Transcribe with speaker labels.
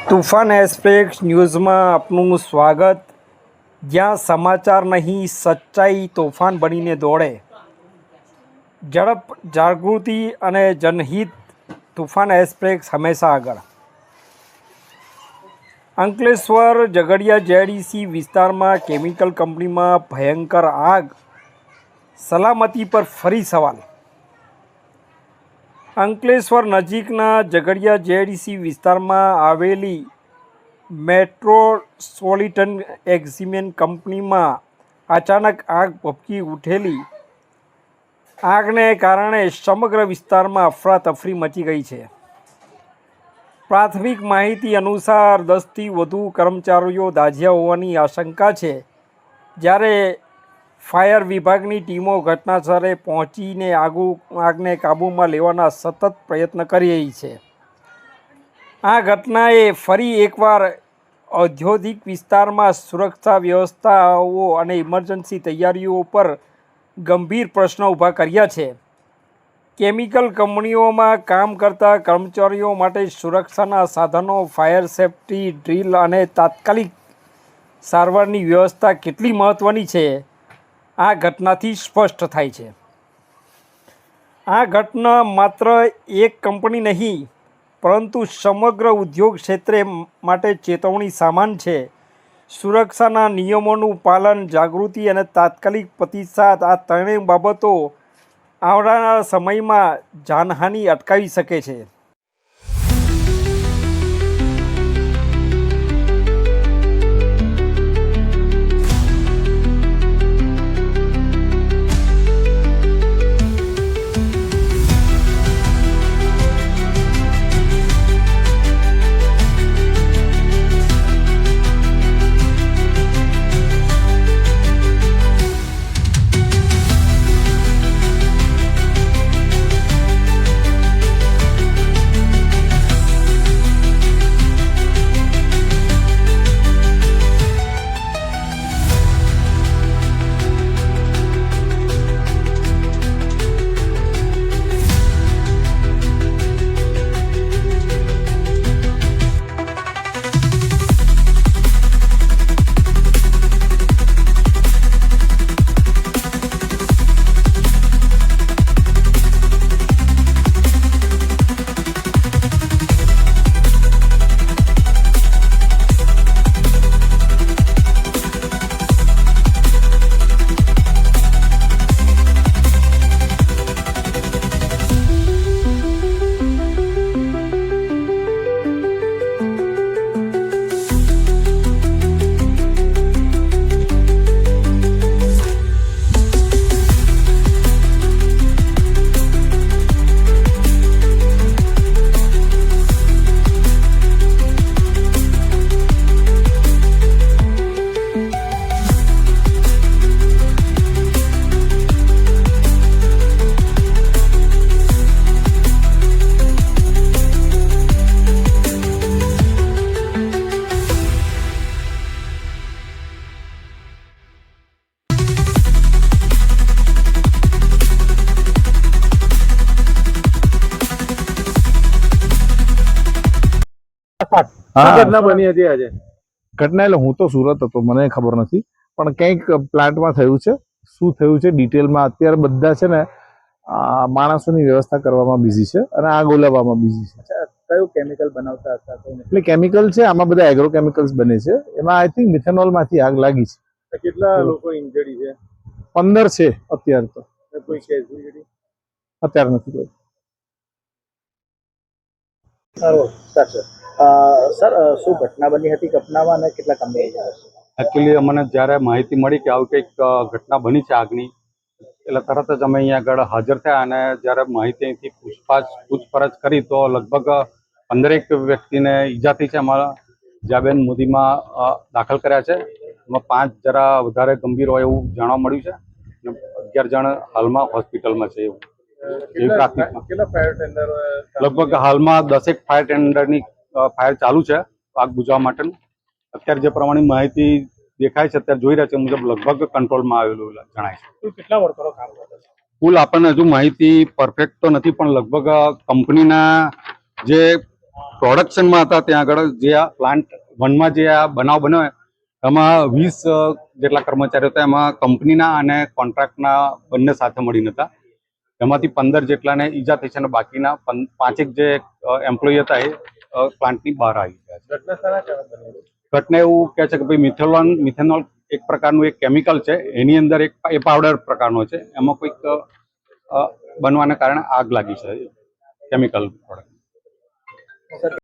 Speaker 1: Toofan express ન્યૂઝમાં આપનું સ્વાગત। જ્યાં સમાચાર નહીં સચ્ચાઈ તોફાન બનીને દોડે, ઝડપ, જાગૃતિ અને જનહિત, તૂફાન એક્સપ્રેસ હંમેશા આગળ। અંકલેશ્વર ઝઘડિયા જેડીસી વિસ્તારમાં કેમિકલ કંપનીમાં ભયંકર આગ, સલામતી પર ફરી સવાલ। અંકલેશ્વર નજીકના ઝઘડિયા જેડીસી વિસ્તારમાં આવેલી મેટ્રોસોલિટન એક્ઝિમેન કંપનીમાં અચાનક આગ ભભૂકી ઉઠેલી। આગને કારણે સમગ્ર વિસ્તારમાં અફરાતફરી મચી ગઈ છે। પ્રાથમિક માહિતી અનુસાર 10થી વધુ કર્મચારીઓ દાઝ્યા હોવાની આશંકા છે, જ્યારે ફાયર વિભાગની ટીમો ઘટનાસ્થળે પહોંચીને આગને કાબૂમાં લેવાના સતત પ્રયત્ન કરી રહી છે। આ ઘટનાએ ફરી એકવાર ઔદ્યોગિક વિસ્તારમાં સુરક્ષા વ્યવસ્થાઓ અને ઇમરજન્સી તૈયારીઓ પર ગંભીર પ્રશ્નો ઊભા કર્યા છે। કેમિકલ કંપનીઓમાં કામ કરતા કર્મચારીઓ માટે સુરક્ષાના સાધનો, ફાયર સેફ્ટી ડ્રીલ અને તાત્કાલિક સારવારની વ્યવસ્થા કેટલી મહત્ત્વની છે, આ ઘટનાથી સ્પષ્ટ થાય છે। આ ઘટના માત્ર એક કંપની નહીં, પરંતુ સમગ્ર ઉદ્યોગ ક્ષેત્ર માટે ચેતવણી સમાન છે। સુરક્ષાના નિયમોનું પાલન, જાગૃતિ અને તાત્કાલિક પ્રતિસાદ, આ ત્રણેય બાબતો આવનારા સમયમાં જાનહાનિ અટકાવી શકે છે।
Speaker 2: ઘટના બની હતી આજે?
Speaker 3: ઘટના એટલે હું તો સુરત હતો, મને ખબર નથી, પણ કંઈક પ્લાન્ટમાં થયું છે। શું થયું છે ડિટેલમાં અત્યારે બધા છે ને માણસોની વ્યવસ્થા કરવામાં બિઝી છે અને આગ ઓલવવામાં બિઝી છે।
Speaker 2: કયું કેમિકલ બનાવતા હતા?
Speaker 3: એટલે કેમિકલ છે, આમાં બધા એગ્રો કેમિકલ્સ બને છે, એમાં આઈ થિંક મિથેનોલ માંથી આગ લાગી છે।
Speaker 2: કેટલા લોકો ઇન્જરી છે?
Speaker 3: 15 છે અત્યારે તો,
Speaker 2: કોઈ કેઝ્યુઅલિટી
Speaker 3: અત્યારે નથી કોઈ।
Speaker 2: સર, શું ઘટના બની હતી ઘટનામાં અને કેટલા કામદારો છે?
Speaker 4: એકચ્યુઅલી અમને જ્યારે માહિતી મળી કે આવી કંઈક ઘટના બની છે આગની, એટલે તરત જ અમે અહીંયા આગળ હાજર થયા અને જ્યારે માહિતીથી પૂછપરછ કરી તો લગભગ 15 વ્યક્તિને ઈજા થઈ છે। અમારા જાબેન મોદીમાં દાખલ કર્યા છે, એમાં 5 જરા વધારે ગંભીર હોય એવું જાણવા મળ્યું છે અને 11 જણ હાલમાં હોસ્પિટલમાં છે એવું પ્રાથમિક।
Speaker 2: કેટલા ફાયર ટેન્ડર?
Speaker 4: લગભગ હાલમાં 10 ફાયર ટેન્ડરની ફાયર ચાલુ છે આગ બુઝાવવા માટેનું। અત્યારે જે પ્રમાણે માહિતી દેખાય છે, અત્યારે જોઈ રહ્યા છે મુજબ લગભગ કંટ્રોલમાં આવેલું જણાય છે।
Speaker 2: કેટલા વર્કરો કામ કરતા છે?
Speaker 4: કુલ આપણને હજુ માહિતી પરફેક્ટ તો નથી, પણ લગભગ કંપનીના જે પ્રોડક્શનમાં હતા ત્યાં આગળ જે આ પ્લાન્ટ વનમાં જે આ બનાવ બન્યો એમાં 20 જેટલા કર્મચારીઓ હતા. એમાં કંપનીના અને કોન્ટ્રાક્ટના બંને સાથે મળીને હતા. એમાંથી 15 જેટલાને ઈજા થઈ છે અને બાકીના 5 જે એમ્પ્લોય હતા એ પ્લાન્ટની બહાર આવી ગયા છે. ઘટના એવું કહે છે કે ભાઈ મિથેનોલ એક પ્રકારનું એક કેમિકલ છે, એની અંદર એક પાવડર પ્રકારનો છે, એમાં કોઈક બનવાના કારણે આગ લાગી છે કેમિકલ પ્રોડક્ટ.